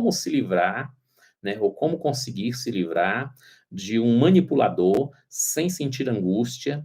como se livrar, né, ou como conseguir se livrar de um manipulador sem sentir angústia,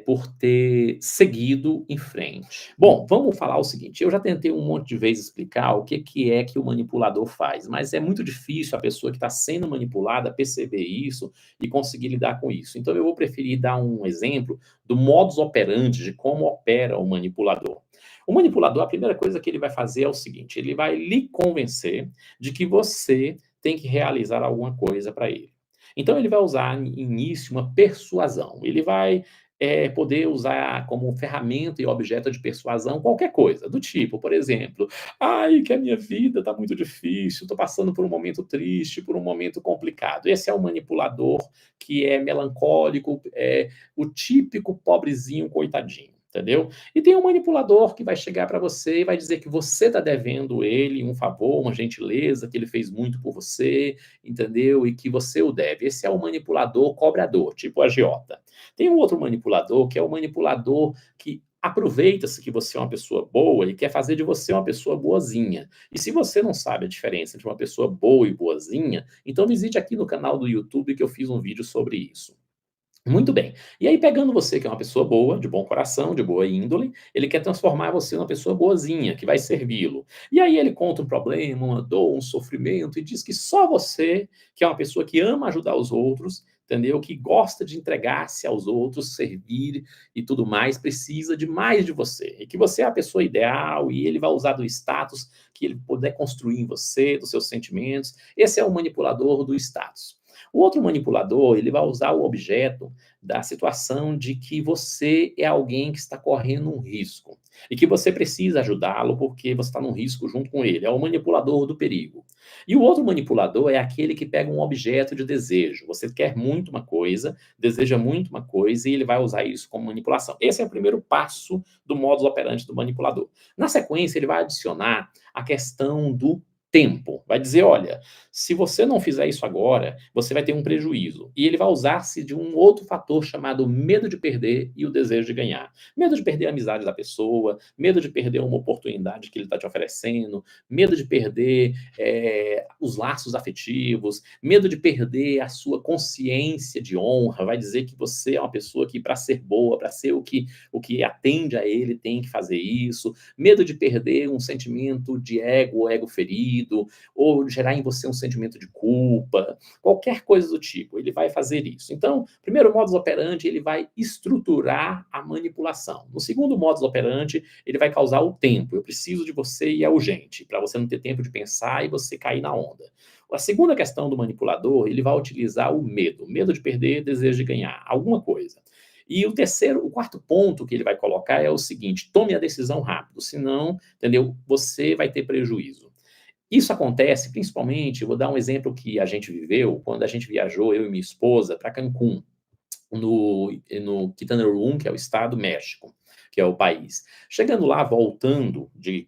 por ter seguido em frente. Bom, vamos falar o seguinte, eu já tentei um monte de vezes explicar o que é que o manipulador faz, mas é muito difícil a pessoa que está sendo manipulada perceber isso e conseguir lidar com isso. Então eu vou preferir dar um exemplo do modus operandi, de como opera o manipulador. O manipulador, a primeira coisa que ele vai fazer é o seguinte, ele vai lhe convencer de que você tem que realizar alguma coisa para ele. Então ele vai usar, no início, uma persuasão. Ele vai poder usar como ferramenta e objeto de persuasão qualquer coisa, do tipo, por exemplo, ai, que a minha vida está muito difícil, estou passando por um momento triste, por um momento complicado. Esse é o manipulador que é melancólico, é o típico pobrezinho coitadinho. Entendeu? E tem um manipulador que vai chegar para você e vai dizer que você está devendo ele um favor, uma gentileza, que ele fez muito por você, entendeu? E que você o deve. Esse é o manipulador cobrador, tipo agiota. Tem um outro manipulador, que é o manipulador que aproveita-se que você é uma pessoa boa e quer fazer de você uma pessoa boazinha. E se você não sabe a diferença entre uma pessoa boa e boazinha, então visite aqui no canal do YouTube que eu fiz um vídeo sobre isso. Muito bem. E aí, pegando você, que é uma pessoa boa, de bom coração, de boa índole, ele quer transformar você numa pessoa boazinha, que vai servi-lo. E aí ele conta um problema, uma dor, um sofrimento, e diz que só você, que é uma pessoa que ama ajudar os outros, entendeu? Que gosta de entregar-se aos outros, servir e tudo mais, precisa de mais de você. E que você é a pessoa ideal, e ele vai usar do status que ele puder construir em você, dos seus sentimentos. Esse é o manipulador do status. O outro manipulador, ele vai usar o objeto da situação de que você é alguém que está correndo um risco e que você precisa ajudá-lo porque você está num risco junto com ele. É o manipulador do perigo. E o outro manipulador é aquele que pega um objeto de desejo. Você quer muito uma coisa, deseja muito uma coisa e ele vai usar isso como manipulação. Esse é o primeiro passo do modus operandi do manipulador. Na sequência, ele vai adicionar a questão do tempo. Vai dizer, olha, se você não fizer isso agora, você vai ter um prejuízo. E ele vai usar-se de um outro fator chamado medo de perder e o desejo de ganhar. Medo de perder a amizade da pessoa, medo de perder uma oportunidade que ele está te oferecendo, medo de perder os laços afetivos, medo de perder a sua consciência de honra. Vai dizer que você é uma pessoa que, para ser boa, para ser o que atende a ele, tem que fazer isso. Medo de perder um sentimento de ego ferido, ou gerar em você um sentimento de culpa, qualquer coisa do tipo, ele vai fazer isso. Então, primeiro modus operandi, ele vai estruturar a manipulação. No segundo modus operandi, ele vai causar o tempo. Eu preciso de você e é urgente, para você não ter tempo de pensar e você cair na onda. A segunda questão do manipulador, ele vai utilizar o medo de perder, desejo de ganhar, alguma coisa. E o quarto ponto que ele vai colocar é o seguinte, tome a decisão rápido, senão, entendeu, você vai ter prejuízo. Isso acontece principalmente, vou dar um exemplo que a gente viveu, quando a gente viajou, eu e minha esposa, para Cancún, no Quintana Roo, que é o estado do México, que é o país. Chegando lá, voltando de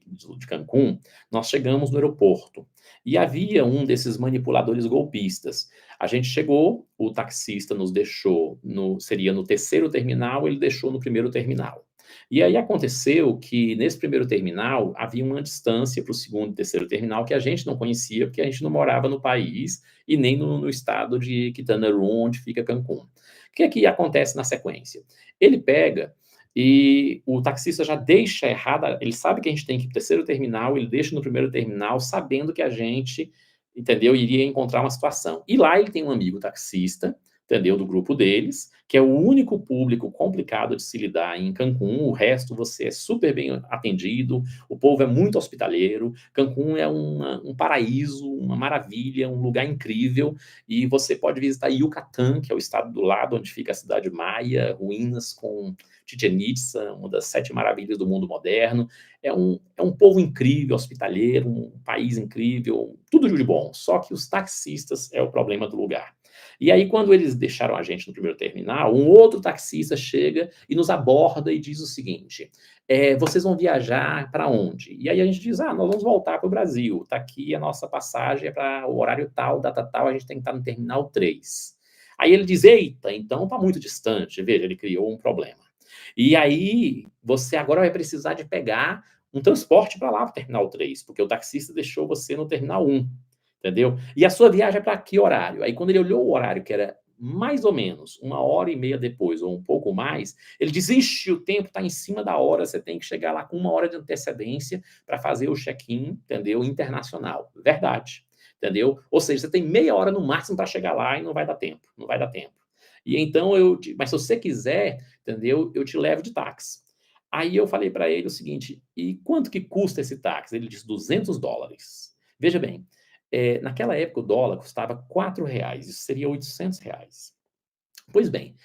Cancún, nós chegamos no aeroporto e havia um desses manipuladores golpistas. A gente chegou, o taxista nos deixou, seria no terceiro terminal, ele deixou no primeiro terminal. E aí aconteceu que nesse primeiro terminal havia uma distância para o segundo e terceiro terminal que a gente não conhecia, porque a gente não morava no país e nem no estado de Quintana Roo, onde fica Cancún. O que é que acontece na sequência? Ele pega e o taxista já deixa errada, ele sabe que a gente tem que ir para o terceiro terminal, ele deixa no primeiro terminal, sabendo que a gente, entendeu, iria encontrar uma situação. E lá ele tem um amigo taxista, entendeu, do grupo deles, que é o único público complicado de se lidar em Cancún, o resto você é super bem atendido, o povo é muito hospitaleiro, Cancún é um paraíso, uma maravilha, um lugar incrível, e você pode visitar Yucatán, que é o estado do lado, onde fica a cidade maia, ruínas com Chichén Itzá, uma das 7 maravilhas do mundo moderno, é um povo incrível, hospitaleiro, um país incrível, tudo de bom, só que os taxistas é o problema do lugar. E aí, quando eles deixaram a gente no primeiro terminal, um outro taxista chega e nos aborda e diz o seguinte, vocês vão viajar para onde? E aí a gente diz, nós vamos voltar para o Brasil, está aqui a nossa passagem para o horário tal, data tal, a gente tem que estar no terminal 3. Aí ele diz, eita, então está muito distante, veja, ele criou um problema. E aí, você agora vai precisar de pegar um transporte para lá, para o terminal 3, porque o taxista deixou você no terminal 1. entendeu? E a sua viagem é para que horário? Aí quando ele olhou o horário, que era mais ou menos 1h30 depois, ou um pouco mais, ele disse: "Ixi, o tempo está em cima da hora, você tem que chegar lá com 1 hora de antecedência para fazer o check-in, entendeu, internacional". Verdade, entendeu? Ou seja, você tem meia hora no máximo para chegar lá e não vai dar tempo, não vai dar tempo. E então mas se você quiser, entendeu, eu te levo de táxi. Aí eu falei para ele o seguinte: "E quanto que custa esse táxi?" Ele disse: $200. Veja bem, naquela época o dólar custava R$ 4, isso seria R$ 800. Pois bem,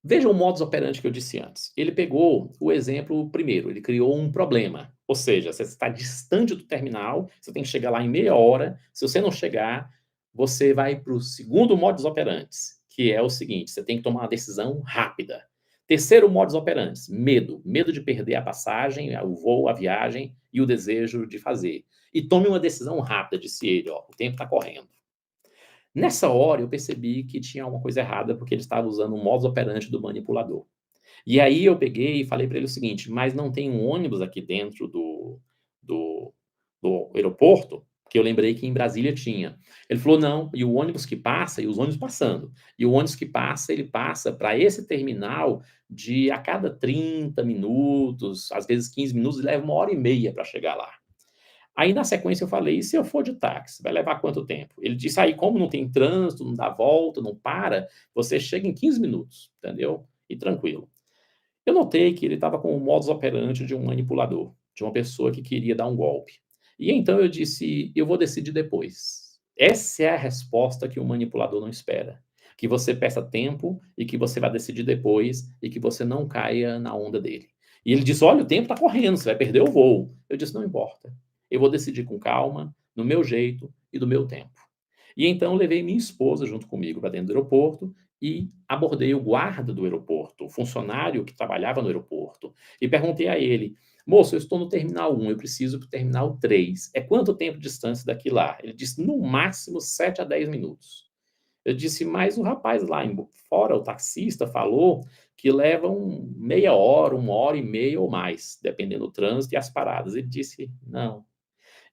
veja o modus operandi que eu disse antes. Ele pegou o exemplo primeiro, ele criou um problema, ou seja, você está distante do terminal, você tem que chegar lá em meia hora, se você não chegar, você vai para o segundo modus operandi, que é o seguinte, você tem que tomar uma decisão rápida. Terceiro modus operandi, medo. Medo de perder a passagem, o voo, a viagem e o desejo de fazer. E tome uma decisão rápida, disse ele, ó, o tempo está correndo. Nessa hora eu percebi que tinha alguma coisa errada, porque ele estava usando o modus operandi do manipulador. E aí eu peguei e falei para ele o seguinte: "Mas não tem um ônibus aqui dentro do do aeroporto?" Que eu lembrei que em Brasília tinha. Ele falou: "Não, e o ônibus que passa", e os ônibus passando, "e o ônibus que passa, ele passa para esse terminal de a cada 30 minutos, às vezes 15 minutos, e leva 1h30 para chegar lá". Aí na sequência eu falei: "E se eu for de táxi, vai levar quanto tempo?" Ele disse: "Aí como não tem trânsito, não dá volta, não para, você chega em 15 minutos, entendeu? E tranquilo". Eu notei que ele estava com o modus operandi de um manipulador, de uma pessoa que queria dar um golpe. E então eu disse: "Eu vou decidir depois". Essa é a resposta que o manipulador não espera, que você peça tempo e que você vai decidir depois e que você não caia na onda dele. E ele disse: "Olha, o tempo está correndo, você vai perder o voo". Eu disse: "Não importa, eu vou decidir com calma, no meu jeito e do meu tempo". E então levei minha esposa junto comigo para dentro do aeroporto e abordei o guarda do aeroporto, o funcionário que trabalhava no aeroporto, e perguntei a ele: "Moço, eu estou no terminal 1, eu preciso para o terminal 3. É quanto tempo de distância daqui lá?" Ele disse: "No máximo 7 a 10 minutos". Eu disse: "Mas o rapaz lá fora, o taxista, falou que levam meia hora, 1h30 ou mais, dependendo do trânsito e as paradas". Ele disse: "Não".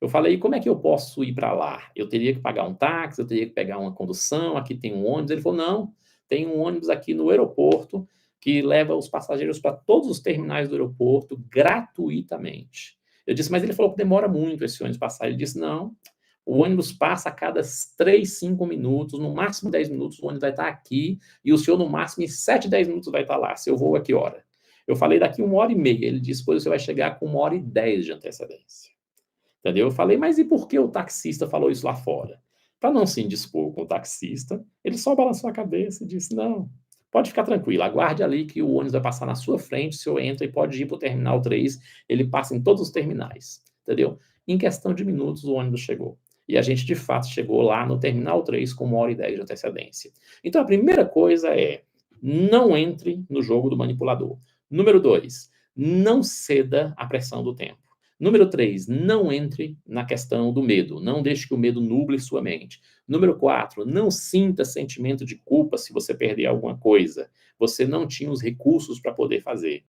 Eu falei: "Como é que eu posso ir para lá? Eu teria que pagar um táxi, eu teria que pegar uma condução, aqui tem um ônibus?" Ele falou: "Não, tem um ônibus aqui no aeroporto que leva os passageiros para todos os terminais do aeroporto gratuitamente". Eu disse: "Mas ele falou que demora muito esse ônibus passar". Ele disse: "Não, o ônibus passa a cada 3, 5 minutos, no máximo 10 minutos, o ônibus vai estar aqui e o senhor no máximo em 7, 10 minutos vai estar lá. Seu voo é que hora?" Eu falei: "Daqui 1h30". Ele disse: "Pois você vai chegar com 1h10 de antecedência". Entendeu? Eu falei: "Mas e por que o taxista falou isso lá fora?" Para não se indispor com o taxista, ele só balançou a cabeça e disse: "Não, pode ficar tranquilo, aguarde ali que o ônibus vai passar na sua frente, o senhor entra e pode ir para o terminal 3, ele passa em todos os terminais", entendeu? Em questão de minutos o ônibus chegou. E a gente de fato chegou lá no terminal 3 com 1h10 de antecedência. Então a primeira coisa é, não entre no jogo do manipulador. Número 2, não ceda à pressão do tempo. Número 3, não entre na questão do medo, não deixe que o medo nuble sua mente. Número 4, não sinta sentimento de culpa se você perder alguma coisa, você não tinha os recursos para poder fazer.